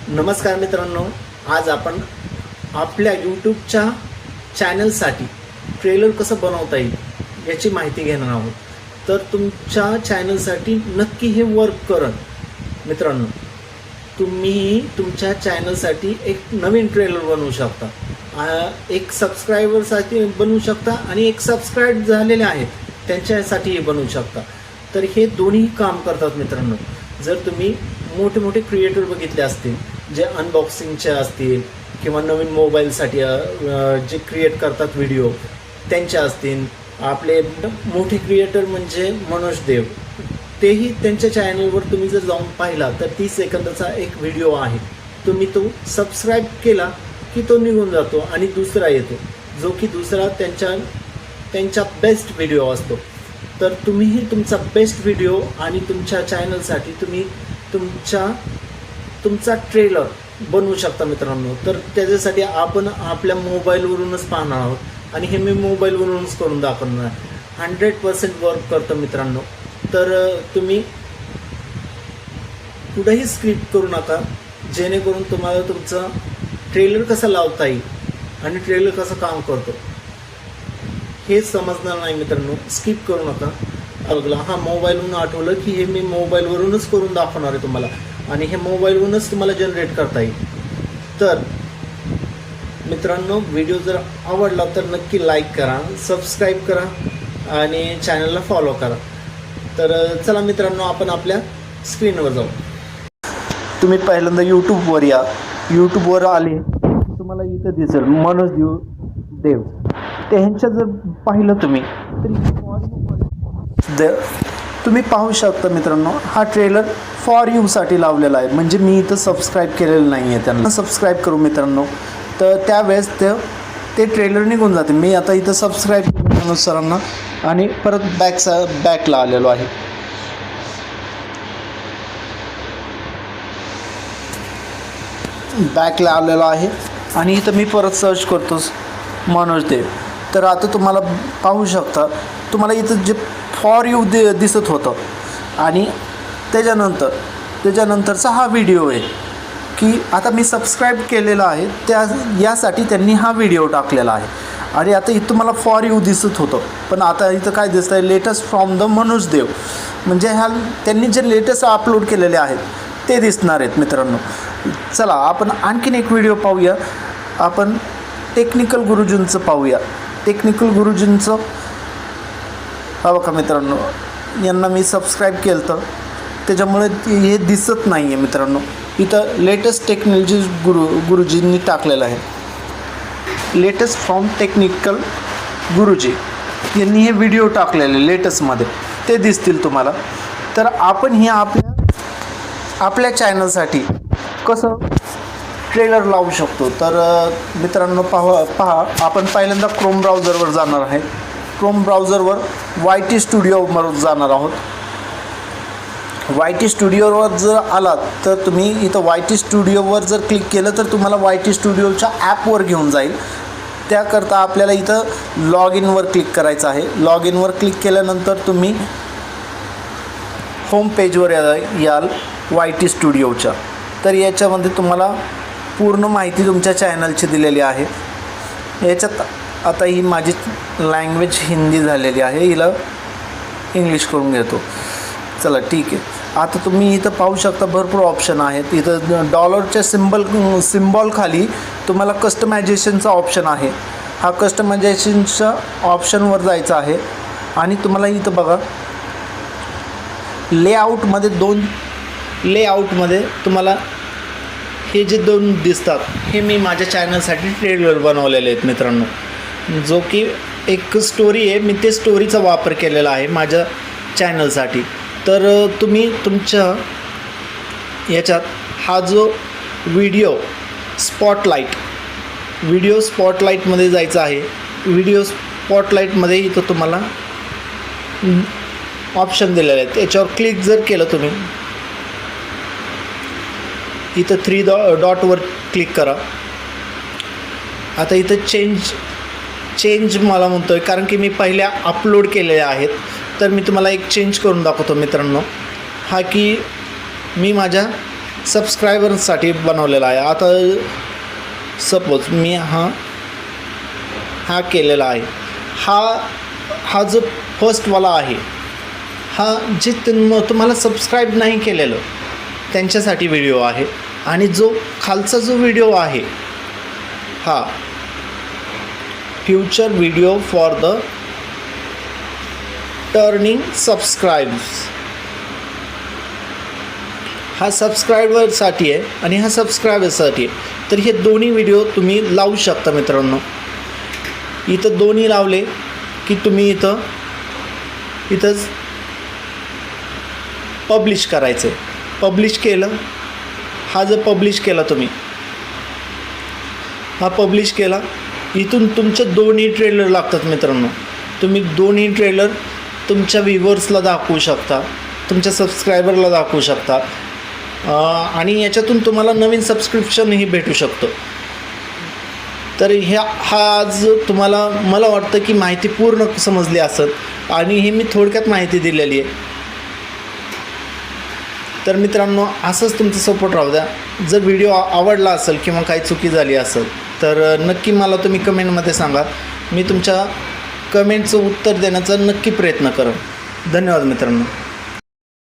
नमस्कार मित्रांनो, आज आपण आपल्या यूट्यूबच्या चॅनलसाठी ट्रेलर कसं बनवता येईल याची माहिती घेणार आहोत. तर तुमच्या चॅनलसाठी नक्की हे वर्क करेल. मित्रांनो, तुम्ही तुमच्या चॅनलसाठी एक नवीन ट्रेलर बनवू शकता, एक सबस्क्रायबरसाठी बनवू शकता आणि एक सबस्क्राईब झालेले आहेत त्यांच्यासाठीही बनवू शकता. तर हे दोन्ही काम करतात मित्रांनो. जर तुम्ही मोठे मोठे क्रिएटर बघितले असतील जे अनबॉक्सिंगचे असतील किंवा नवीन मोबाईलसाठी जे क्रिएट करतात व्हिडिओ त्यांचे असतील, आपले मोठे क्रिएटर म्हणजे मनोज देव, तेही त्यांच्या चॅनलवर तुम्ही जर जाऊन पाहिला तर 30 सेकंदाचा एक व्हिडिओ आहे. तुम्ही तो सबस्क्राईब केला की तो निघून जातो आणि दुसरा येतो, जो की दुसरा त्यांचा बेस्ट व्हिडिओ असतो. तर तुम्हीही तुमचा बेस्ट व्हिडिओ आणि तुमच्या चॅनलसाठी तुम्ही तुमचा ट्रेलर बनवू शकता मित्रांनो. तर त्याच्यासाठी आपण आपल्या मोबाईलवरूनच पाहणार आहोत आणि हे मी मोबाईलवरूनच करून दाखवणार. 100% वर्क करतं मित्रांनो. तर तुम्ही कुठेही स्क्रिप्ट करू नका, जेणेकरून तुम्हाला तुमचं ट्रेलर कसं लावता येईल आणि ट्रेलर कसं काम करतो हे समजणार नाही मित्रांनो. स्किप करू नका. मोबाईलवरून आठवलं की हे मी मोबाईलवरूनच करून दाखवणार आहे तुम्हाला आणि हे मोबाईलवरूनच तुम्हाला जनरेट करता येईल. तर मित्रांनो, व्हिडिओ जर आवडला तर नक्की लाईक करा, सबस्क्राईब करा आणि चॅनलला फॉलो करा. तर चला मित्रांनो, आपण आपल्या स्क्रीनवर जाऊ. तुम्ही पहिल्यांदा यूट्यूबवर या. यूट्यूबवर आले तुम्हाला इथं दिसेल मनोज देव. ते ह्यांच्या जर पाहिलं तुम्ही तर तुम्ही पाहू शकता मित्रांनो, हा ट्रेलर फॉर यूसाठी लावलेला आहे. म्हणजे मी इथं सबस्क्राईब केलेलं नाही आहे. त्यांना सबस्क्राईब करू मित्रांनो, तर त्यावेळेस ते ट्रेलर निघून जाते. मी आता इथं सबस्क्राईब केलं सरांना आणि परत बॅकला आलेलो आहे. बॅकला आलेलो आहे आणि इथं मी परत सर्च करतो मनोज देव. तर आता तुम्हाला पाहू शकता, तुम्हाला इथं जे फॉर यू दिसत होतं आणि त्याच्यानंतरचा हा व्हिडिओ आहे की आता मी सबस्क्राईब केलेला आहे यासाठी त्यांनी हा व्हिडिओ टाकलेला आहे. आणि आता इथं मला फॉर यू दिसत होतं, पण आता इथं काय दिसतं आहे, लेटेस्ट फ्रॉम द मनोज देव. म्हणजे त्यांनी जे लेटेस्ट अपलोड केलेले आहेत ते दिसणार आहेत मित्रांनो. चला आपण आणखीन एक व्हिडिओ पाहूया. आपण टेक्निकल गुरुजींचं पाहूया. टेक्निकल गुरुजींचं हा बघा मित्रांनो, यांना मी सबस्क्राईब केलं तर त्याच्यामुळे हे दिसत नाही आहे मित्रांनो. इथं लेटेस्ट टेक्नॉलॉजी गुरुजींनी टाकलेलं आहे. लेटेस्ट फ्रॉम टेक्निकल गुरुजी यांनी हे व्हिडिओ टाकलेले लेटेस्टमध्ये, ते दिसतील तुम्हाला. तर आपण हे आपल्या चॅनलसाठी कसं ट्रेलर लावू शकतो. तर मित्रांनो पहा आपण पहिल्यांदा क्रोम ब्राउझरवर जाणार आहे. क्रोम ब्राउझरवर YT स्टुडिओवर जाणार आहोत. YT स्टुडिओवर जर आलात तर तुम्ही इथं YT स्टुडिओवर जर क्लिक केलं तर तुम्हाला YT स्टुडिओच्या ॲपवर घेऊन जाईल. त्याकरता आपल्याला इथं लॉग इनवर क्लिक करायचं आहे. लॉग इनवर क्लिक केल्यानंतर तुम्ही होम पेजवर याल YT स्टुडिओच्या. तर याच्यामध्ये तुम्हाला पूर्ण माहिती तुमच्या चॅनलची दिलेली आहे. याच्यात आता ही माझी लँग्वेज हिंदी झालेली आहे, हिला इंग्लिश करून घेतो. चला ठीक आहे. आता तुम्ही इथं पाहू शकता भरपूर ऑप्शन आहेत. इथं डॉलरच्या सिम्बॉल खाली तुम्हाला कस्टमायझेशनचा ऑप्शन आहे. हा कस्टमायझेशनच्या ऑप्शनवर जायचं आहे आणि तुम्हाला इथं बघा लेआउटमध्ये तुम्हाला हे जे दोन दिसतात हे मी माझ्या चॅनलसाठी ट्रेलर बनवलेले आहेत मित्रांनो. जो की एक स्टोरी आहे, मी ते स्टोरीचा वापर केलेला आहे माझ्या चॅनलसाठी. तर तुम्ही तुमच्या याच्यात हा जो व्हिडिओ स्पॉटलाईटमध्ये जायचं आहे. व्हिडिओ स्पॉटलाईटमध्ये इथं तुम्हाला ऑप्शन दिलेले आहेत. याच्यावर क्लिक जर केलं तुम्ही, इथं 3 डॉटवर क्लिक करा. आता इथं चेंज मला म्हणतो आहे, कारण की मी पहिल्या अपलोड केलेल्या आहेत. तर मी तुम्हाला एक चेंज करून दाखवतो मित्रांनो. हा की मी माझ्या सबस्क्रायबर्ससाठी बनवलेला आहे. आता सपोज मी हा केलेला आहे. हा जो फर्स्टवाला आहे, हा जे तुम्हाला सबस्क्राईब नाही केलेलं त्यांच्यासाठी व्हिडिओ आहे. आणि जो खालचा जो व्हिडिओ आहे हा future video for the turning subscribes, हा सबस्क्रायबरसाठी आहे आणि हा सबस्क्रायबरसाठी आहे. तर हे दोन्ही व्हिडिओ तुम्ही लावू शकता मित्रांनो. इथं दोन्ही लावले की तुम्ही इथंच पब्लिश करायचं. पब्लिश केलं, हा जर पब्लिश केला तुम्ही, हा पब्लिश केला, इथून तुमचे दोन्ही ट्रेलर लागतात मित्रांनो. तुम्ही दोन्ही ट्रेलर तुमच्या व्ह्यूवर्सला दाखवू शकता, तुमच्या सबस्क्रायबरला दाखवू शकता आणि याच्यातून तुम्हाला नवीन सबस्क्रिप्शनही भेटू शकतं. तर हा आज तुम्हाला मला वाटतं की माहिती पूर्ण समजली असेल आणि हे मी थोडक्यात माहिती दिलेली आहे. तर मित्रांनो असंच तुमचा सपोर्ट राहू द्या. जर व्हिडिओ आवडला असेल किंवा काही चुकी झाली असेल तर नक्की मला तुम्ही कमेंटमध्ये सांगा. मी तुमच्या कमेंटचं उत्तर देण्याचा नक्की प्रयत्न करेन. धन्यवाद मित्रांनो.